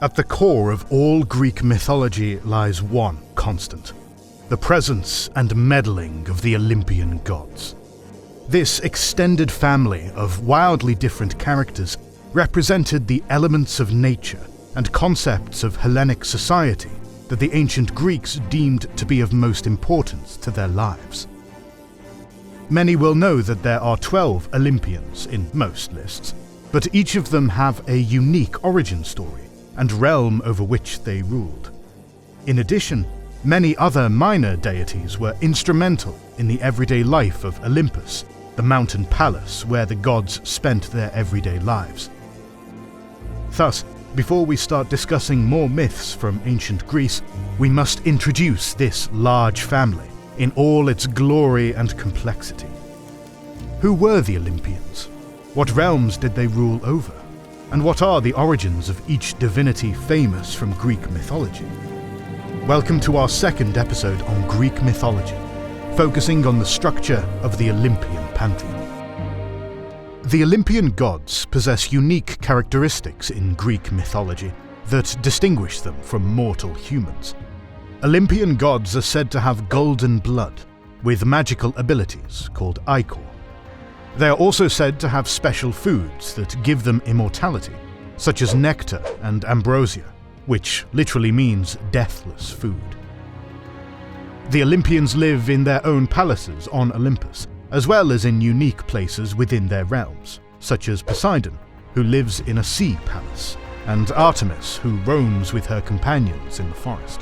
At the core of all Greek mythology lies one constant: the presence and meddling of the Olympian gods. This extended family of wildly different characters represented the elements of nature and concepts of Hellenic society that the ancient Greeks deemed to be of most importance to their lives. Many will know that there are 12 Olympians in most lists, but each of them have a unique origin story and realm over which they ruled. In addition, many other minor deities were instrumental in the everyday life of Olympus, the mountain palace where the gods spent their everyday lives. Thus, before we start discussing more myths from ancient Greece, we must introduce this large family in all its glory and complexity. Who were the Olympians? What realms did they rule over? And what are the origins of each divinity famous from Greek mythology? Welcome to our second episode on Greek mythology, focusing on the structure of the Olympian pantheon. The Olympian gods possess unique characteristics in Greek mythology that distinguish them from mortal humans. Olympian gods are said to have golden blood, with magical abilities called ichor. They are also said to have special foods that give them immortality, such as nectar and ambrosia, which literally means deathless food. The Olympians live in their own palaces on Olympus, as well as in unique places within their realms, such as Poseidon, who lives in a sea palace, and Artemis, who roams with her companions in the forest.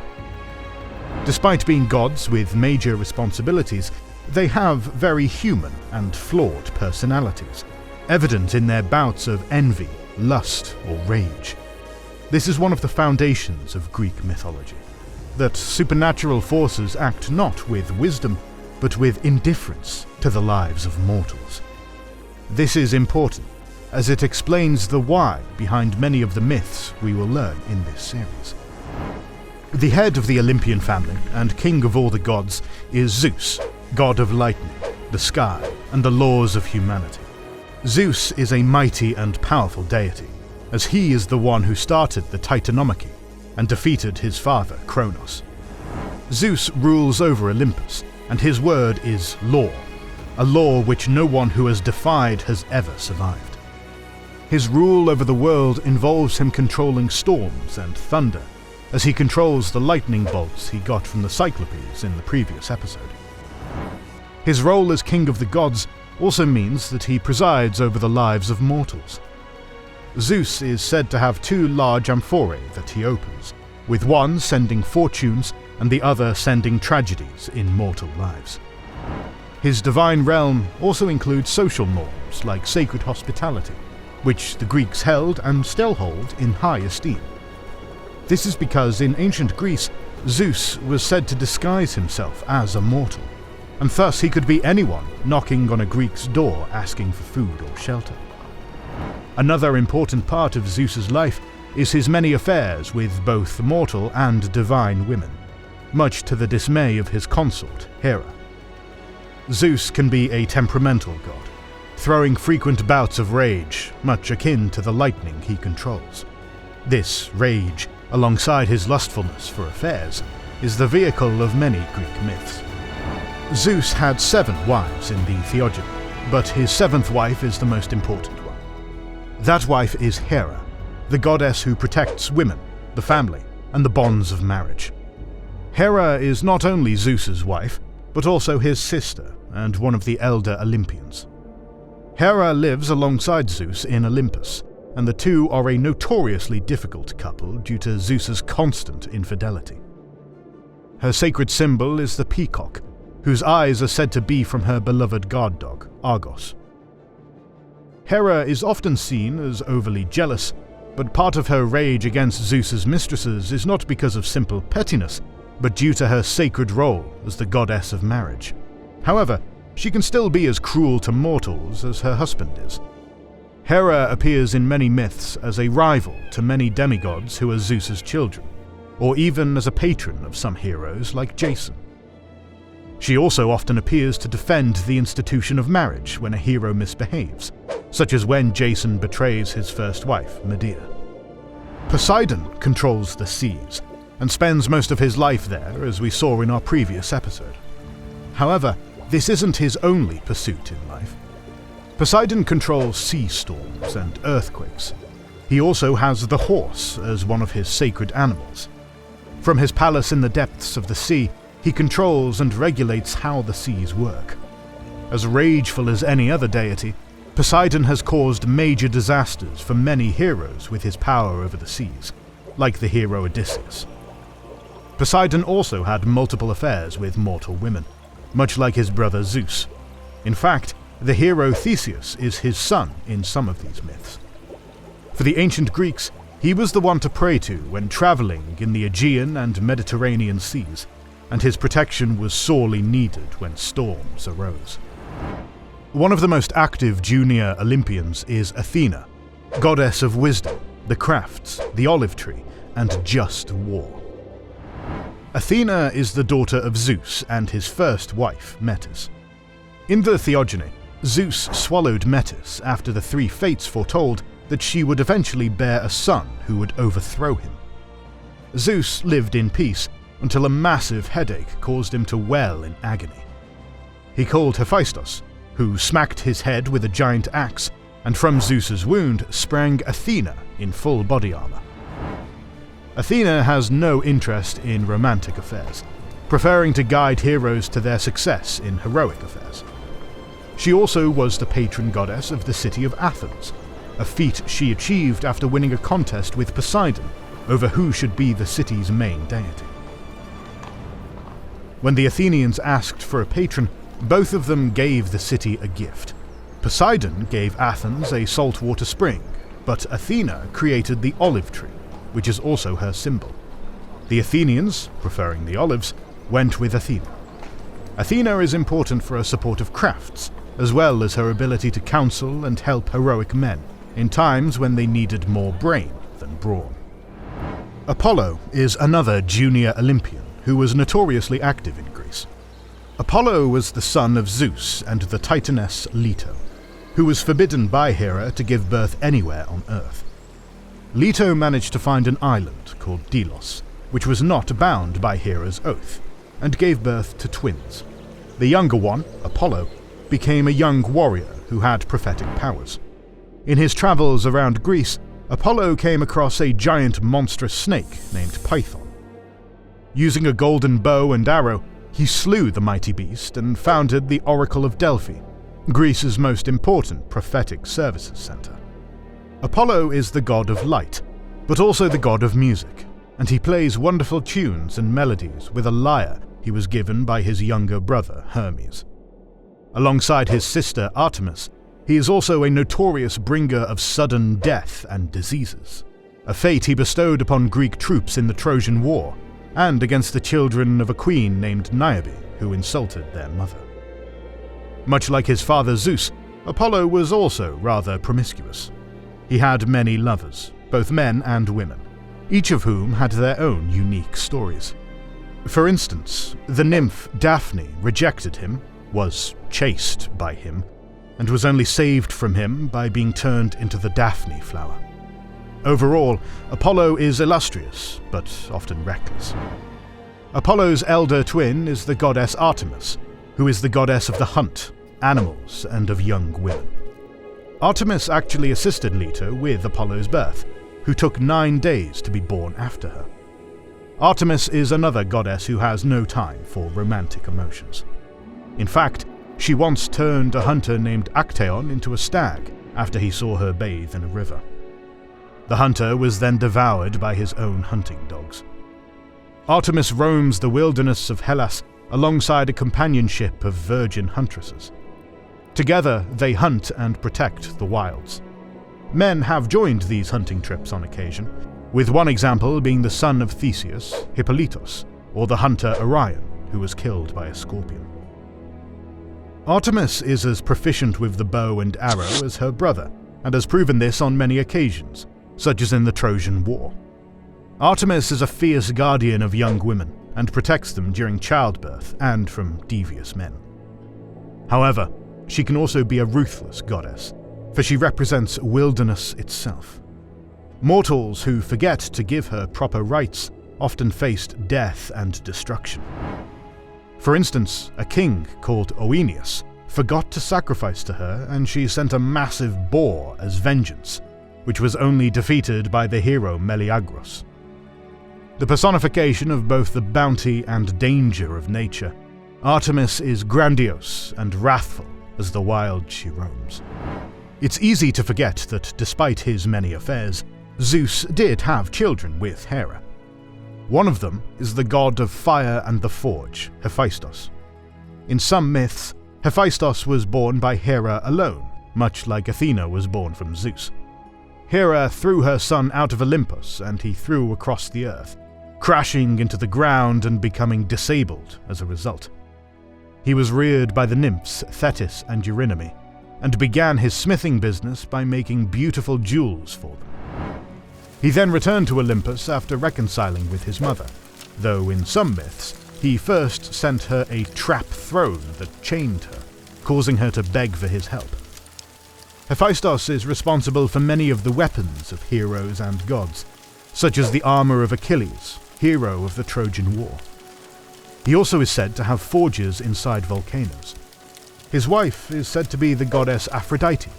Despite being gods with major responsibilities, they have very human and flawed personalities, evident in their bouts of envy, lust, or rage. This is one of the foundations of Greek mythology, that supernatural forces act not with wisdom, but with indifference to the lives of mortals. This is important, as it explains the why behind many of the myths we will learn in this series. The head of the Olympian family, and king of all the gods, is Zeus, god of lightning, the sky, and the laws of humanity. Zeus is a mighty and powerful deity, as he is the one who started the Titanomachy and defeated his father, Kronos. Zeus rules over Olympus, and his word is law, a law which no one who has defied has ever survived. His rule over the world involves him controlling storms and thunder, as he controls the lightning bolts he got from the Cyclopes in the previous episode. His role as king of the gods also means that he presides over the lives of mortals. Zeus is said to have two large amphorae that he opens, with one sending fortunes and the other sending tragedies in mortal lives. His divine realm also includes social norms like sacred hospitality, which the Greeks held and still hold in high esteem. This is because in ancient Greece, Zeus was said to disguise himself as a mortal, and thus he could be anyone knocking on a Greek's door asking for food or shelter. Another important part of Zeus's life is his many affairs with both mortal and divine women, much to the dismay of his consort, Hera. Zeus can be a temperamental god, throwing frequent bouts of rage, much akin to the lightning he controls. This rage, alongside his lustfulness for affairs, is the vehicle of many Greek myths. Zeus had 7 wives in the Theogony, but his 7th wife is the most important one. That wife is Hera, the goddess who protects women, the family, and the bonds of marriage. Hera is not only Zeus's wife, but also his sister and one of the elder Olympians. Hera lives alongside Zeus in Olympus, and the two are a notoriously difficult couple due to Zeus's constant infidelity. Her sacred symbol is the peacock, whose eyes are said to be from her beloved guard dog, Argos. Hera is often seen as overly jealous, but part of her rage against Zeus's mistresses is not because of simple pettiness, but due to her sacred role as the goddess of marriage. However, she can still be as cruel to mortals as her husband is. Hera appears in many myths as a rival to many demigods who are Zeus's children, or even as a patron of some heroes like Jason. She also often appears to defend the institution of marriage when a hero misbehaves, such as when Jason betrays his first wife, Medea. Poseidon controls the seas, and spends most of his life there, as we saw in our previous episode. However, this isn't his only pursuit in life. Poseidon controls sea storms and earthquakes. He also has the horse as one of his sacred animals. From his palace in the depths of the sea, he controls and regulates how the seas work. As rageful as any other deity, Poseidon has caused major disasters for many heroes with his power over the seas, like the hero Odysseus. Poseidon also had multiple affairs with mortal women, much like his brother Zeus. In fact, the hero Theseus is his son in some of these myths. For the ancient Greeks, he was the one to pray to when traveling in the Aegean and Mediterranean seas, and his protection was sorely needed when storms arose. One of the most active junior Olympians is Athena, goddess of wisdom, the crafts, the olive tree, and just war. Athena is the daughter of Zeus and his first wife, Metis. In the Theogony, Zeus swallowed Metis after the three fates foretold that she would eventually bear a son who would overthrow him. Zeus lived in peace until a massive headache caused him to wail in agony. He called Hephaestus, who smacked his head with a giant axe, and from Zeus's wound sprang Athena in full body armor. Athena has no interest in romantic affairs, preferring to guide heroes to their success in heroic affairs. She also was the patron goddess of the city of Athens, a feat she achieved after winning a contest with Poseidon over who should be the city's main deity. When the Athenians asked for a patron, both of them gave the city a gift. Poseidon gave Athens a saltwater spring, but Athena created the olive tree, which is also her symbol. The Athenians, preferring the olives, went with Athena. Athena is important for her support of crafts, as well as her ability to counsel and help heroic men in times when they needed more brain than brawn. Apollo is another junior Olympian who was notoriously active in Greece. Apollo was the son of Zeus and the Titaness Lito, who was forbidden by Hera to give birth anywhere on Earth. Lito managed to find an island called Delos, which was not bound by Hera's oath, and gave birth to twins. The younger one, Apollo, became a young warrior who had prophetic powers. In his travels around Greece, Apollo came across a giant monstrous snake named Python. Using a golden bow and arrow, he slew the mighty beast and founded the Oracle of Delphi, Greece's most important prophetic services center. Apollo is the god of light, but also the god of music, and he plays wonderful tunes and melodies with a lyre he was given by his younger brother Hermes. Alongside his sister Artemis, he is also a notorious bringer of sudden death and diseases, a fate he bestowed upon Greek troops in the Trojan War, and against the children of a queen named Niobe, who insulted their mother. Much like his father Zeus, Apollo was also rather promiscuous. He had many lovers, both men and women, each of whom had their own unique stories. For instance, the nymph Daphne rejected him, was chased by him, and was only saved from him by being turned into the Daphne flower. Overall, Apollo is illustrious, but often reckless. Apollo's elder twin is the goddess Artemis, who is the goddess of the hunt, animals, and of young women. Artemis actually assisted Lito with Apollo's birth, who took 9 days to be born after her. Artemis is another goddess who has no time for romantic emotions. In fact, she once turned a hunter named Actaeon into a stag after he saw her bathe in a river. The hunter was then devoured by his own hunting dogs. Artemis roams the wilderness of Hellas alongside a companionship of virgin huntresses. Together, they hunt and protect the wilds. Men have joined these hunting trips on occasion, with one example being the son of Theseus, Hippolytos, or the hunter Orion, who was killed by a scorpion. Artemis is as proficient with the bow and arrow as her brother, and has proven this on many occasions, such as in the Trojan War. Artemis is a fierce guardian of young women, and protects them during childbirth and from devious men. However, she can also be a ruthless goddess, for she represents wilderness itself. Mortals who forget to give her proper rites often faced death and destruction. For instance, a king called Oeneus forgot to sacrifice to her, and she sent a massive boar as vengeance, which was only defeated by the hero Meleagros. The personification of both the bounty and danger of nature, Artemis is grandiose and wrathful as the wild she roams. It's easy to forget that despite his many affairs, Zeus did have children with Hera. One of them is the god of fire and the forge, Hephaestus. In some myths, Hephaestus was born by Hera alone, much like Athena was born from Zeus. Hera threw her son out of Olympus, and he threw across the earth, crashing into the ground and becoming disabled as a result. He was reared by the nymphs Thetis and Eurynome, and began his smithing business by making beautiful jewels for them. He then returned to Olympus after reconciling with his mother, though in some myths, he first sent her a trap throne that chained her, causing her to beg for his help. Hephaestus is responsible for many of the weapons of heroes and gods, such as the armor of Achilles, hero of the Trojan War. He also is said to have forges inside volcanoes. His wife is said to be the goddess Aphrodite,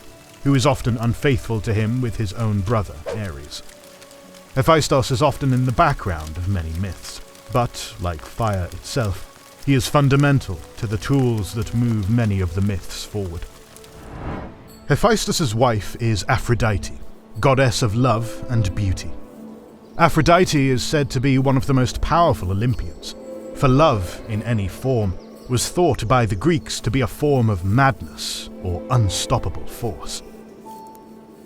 who is often unfaithful to him with his own brother, Ares. Hephaestus is often in the background of many myths, but, like fire itself, he is fundamental to the tools that move many of the myths forward. Hephaestus's wife is Aphrodite, goddess of love and beauty. Aphrodite is said to be one of the most powerful Olympians, for love, in any form, was thought by the Greeks to be a form of madness or unstoppable force.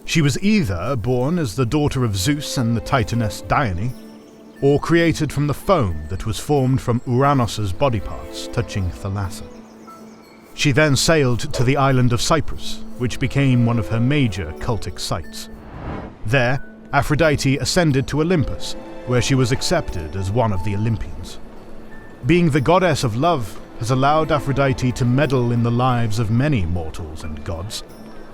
She was either born as the daughter of Zeus and the Titaness Dione, or created from the foam that was formed from Uranos's body parts touching Thalassa. She then sailed to the island of Cyprus, which became one of her major cultic sites. There, Aphrodite ascended to Olympus, where she was accepted as one of the Olympians. Being the goddess of love has allowed Aphrodite to meddle in the lives of many mortals and gods,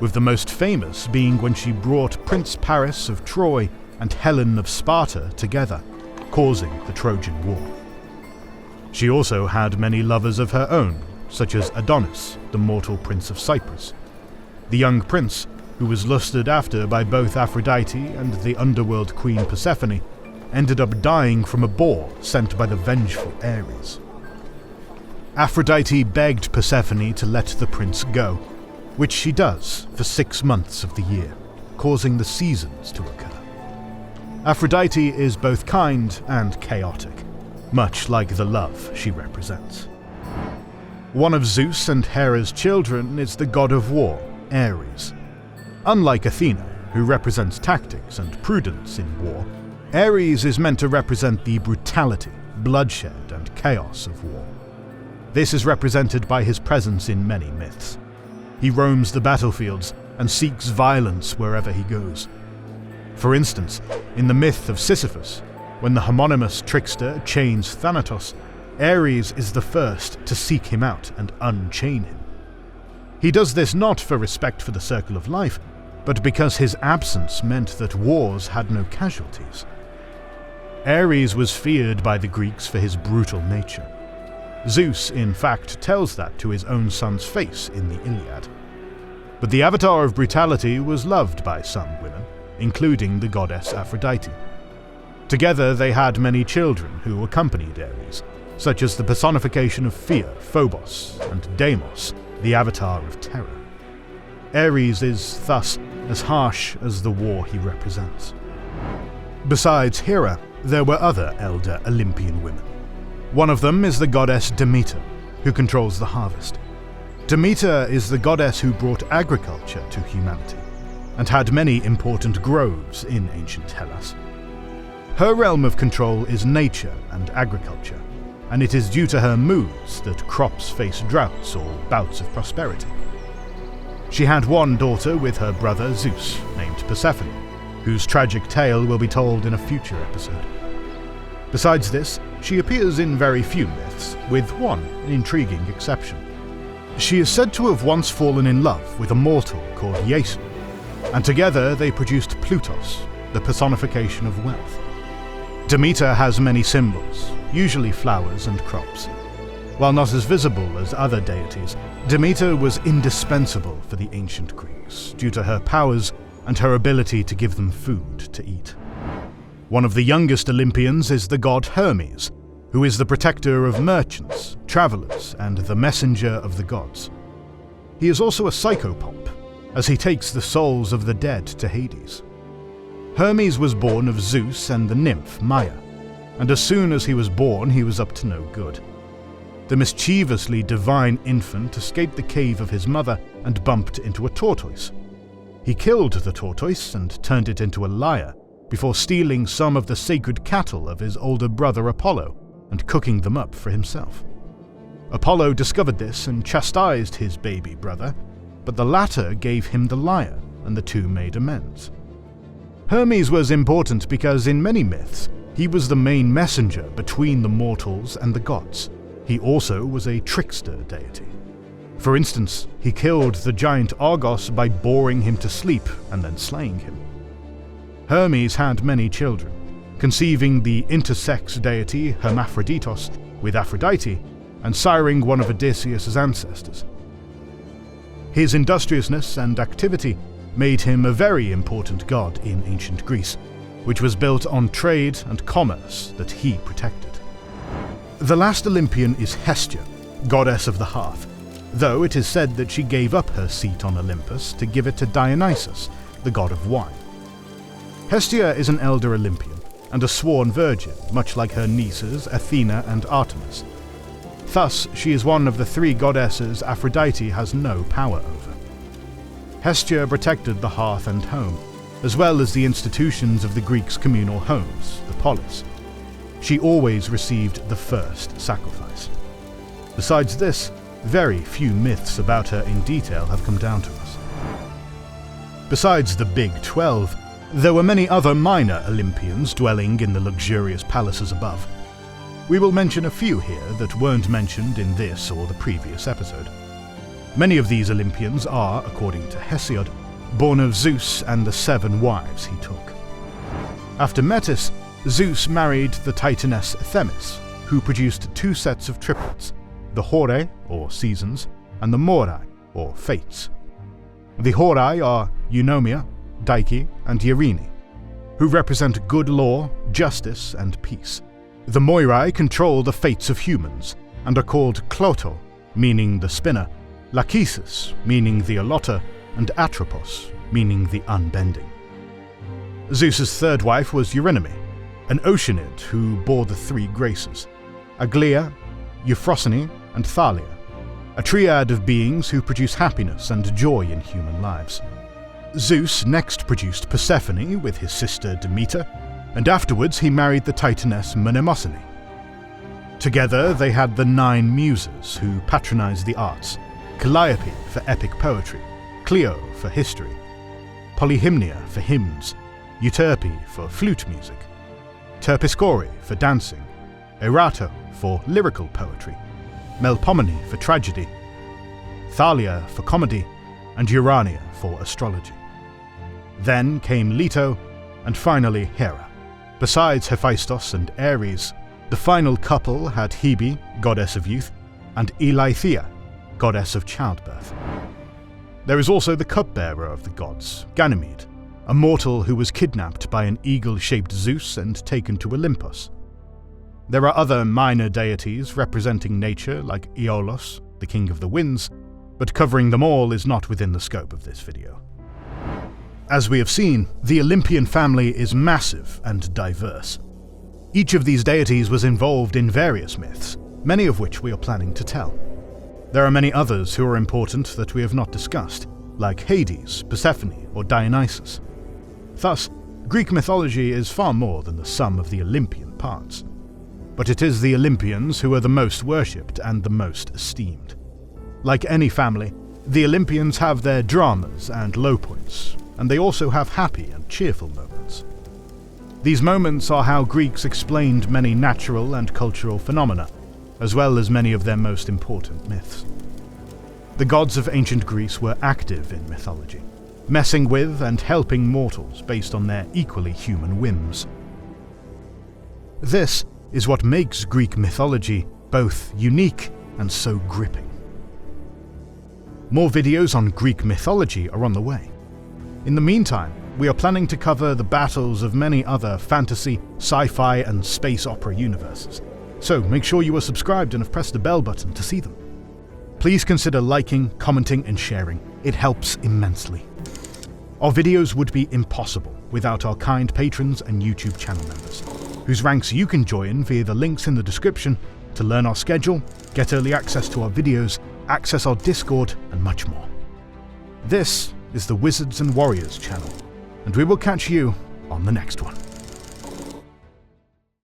with the most famous being when she brought Prince Paris of Troy and Helen of Sparta together, causing the Trojan War. She also had many lovers of her own, such as Adonis, the mortal prince of Cyprus. The young prince, who was lusted after by both Aphrodite and the underworld queen Persephone, ended up dying from a boar sent by the vengeful Ares. Aphrodite begged Persephone to let the prince go, which she does for 6 months of the year, causing the seasons to occur. Aphrodite is both kind and chaotic, much like the love she represents. One of Zeus and Hera's children is the god of war, Ares. Unlike Athena, who represents tactics and prudence in war, Ares is meant to represent the brutality, bloodshed, and chaos of war. This is represented by his presence in many myths. He roams the battlefields and seeks violence wherever he goes. For instance, in the myth of Sisyphus, when the homonymous trickster chains Thanatos, Ares is the first to seek him out and unchain him. He does this not for respect for the circle of life, but because his absence meant that wars had no casualties. Ares was feared by the Greeks for his brutal nature. Zeus, in fact, tells that to his own son's face in the Iliad. But the avatar of brutality was loved by some women, including the goddess Aphrodite. Together they had many children who accompanied Ares, such as the personification of fear, Phobos, and Deimos, the avatar of terror. Ares is thus as harsh as the war he represents. Besides Hera, there were other elder Olympian women. One of them is the goddess Demeter, who controls the harvest. Demeter is the goddess who brought agriculture to humanity, and had many important groves in ancient Hellas. Her realm of control is nature and agriculture, and it is due to her moods that crops face droughts or bouts of prosperity. She had one daughter with her brother Zeus, named Persephone, whose tragic tale will be told in a future episode. Besides this, she appears in very few myths, with one intriguing exception. She is said to have once fallen in love with a mortal called Jason, and together they produced Plutos, the personification of wealth. Demeter has many symbols, usually flowers and crops. While not as visible as other deities, Demeter was indispensable for the ancient Greeks due to her powers and her ability to give them food to eat. One of the youngest Olympians is the god Hermes, who is the protector of merchants, travelers, and the messenger of the gods. He is also a psychopomp, as he takes the souls of the dead to Hades. Hermes was born of Zeus and the nymph Maia, and as soon as he was born he was up to no good. The mischievously divine infant escaped the cave of his mother and bumped into a tortoise. He killed the tortoise and turned it into a lyre, before stealing some of the sacred cattle of his older brother Apollo and cooking them up for himself. Apollo discovered this and chastised his baby brother, but the latter gave him the lyre, and the two made amends. Hermes was important because in many myths, he was the main messenger between the mortals and the gods. He also was a trickster deity. For instance, he killed the giant Argos by boring him to sleep and then slaying him. Hermes had many children, conceiving the intersex deity Hermaphroditos with Aphrodite and siring one of Odysseus' ancestors. His industriousness and activity made him a very important god in ancient Greece, which was built on trade and commerce that he protected. The last Olympian is Hestia, goddess of the hearth, though it is said that she gave up her seat on Olympus to give it to Dionysus, the god of wine. Hestia is an elder Olympian and a sworn virgin, much like her nieces Athena and Artemis. Thus, she is one of the three goddesses Aphrodite has no power over. Hestia protected the hearth and home, as well as the institutions of the Greeks' communal homes, the polis. She always received the first sacrifice. Besides this, very few myths about her in detail have come down to us. Besides the Big 12, there were many other minor Olympians dwelling in the luxurious palaces above. We will mention a few here that weren't mentioned in this or the previous episode. Many of these Olympians are, according to Hesiod, born of Zeus and the 7 wives he took. After Metis, Zeus married the Titaness Themis, who produced 2 sets of triplets, the Horae, or seasons, and the Morai, or fates. The Horae are Eunomia, Dike, and Eurine, who represent good law, justice, and peace. The Moirai control the fates of humans, and are called Cloto, meaning the spinner, Lachesis, meaning the allotter, and Atropos, meaning the unbending. Zeus's 3rd wife was Eurynome, an Oceanid who bore the 3 graces, Aglaea, Euphrosyne, and Thalia, a triad of beings who produce happiness and joy in human lives. Zeus next produced Persephone with his sister Demeter, and afterwards he married the Titaness Mnemosyne. Together they had the 9 muses who patronized the arts, Calliope for epic poetry, Clio for history, Polyhymnia for hymns, Euterpe for flute music, Terpsichore for dancing, Erato for lyrical poetry, Melpomene for tragedy, Thalia for comedy, and Urania for astrology. Then came Lito, and finally Hera. Besides Hephaestus and Ares, the final couple had Hebe, goddess of youth, and Eileithyia, goddess of childbirth. There is also the cupbearer of the gods, Ganymede, a mortal who was kidnapped by an eagle-shaped Zeus and taken to Olympus. There are other minor deities representing nature like Aeolus, the king of the winds, but covering them all is not within the scope of this video. As we have seen, the Olympian family is massive and diverse. Each of these deities was involved in various myths, many of which we are planning to tell. There are many others who are important that we have not discussed, like Hades, Persephone, or Dionysus. Thus, Greek mythology is far more than the sum of the Olympian parts. But it is the Olympians who are the most worshipped and the most esteemed. Like any family, the Olympians have their dramas and low points, and they also have happy and cheerful moments. These moments are how Greeks explained many natural and cultural phenomena, as well as many of their most important myths. The gods of ancient Greece were active in mythology. messing with and helping mortals based on their equally human whims. This is what makes Greek mythology both unique and so gripping. More videos on Greek mythology are on the way. In the meantime, we are planning to cover the battles of many other fantasy, sci-fi, and space opera universes, so make sure you are subscribed and have pressed the bell button to see them. Please consider liking, commenting, and sharing. It helps immensely. Our videos would be impossible without our kind patrons and YouTube channel members, whose ranks you can join via the links in the description to learn our schedule, get early access to our videos, access our Discord, and much more. This is the Wizards and Warriors channel, and we will catch you on the next one.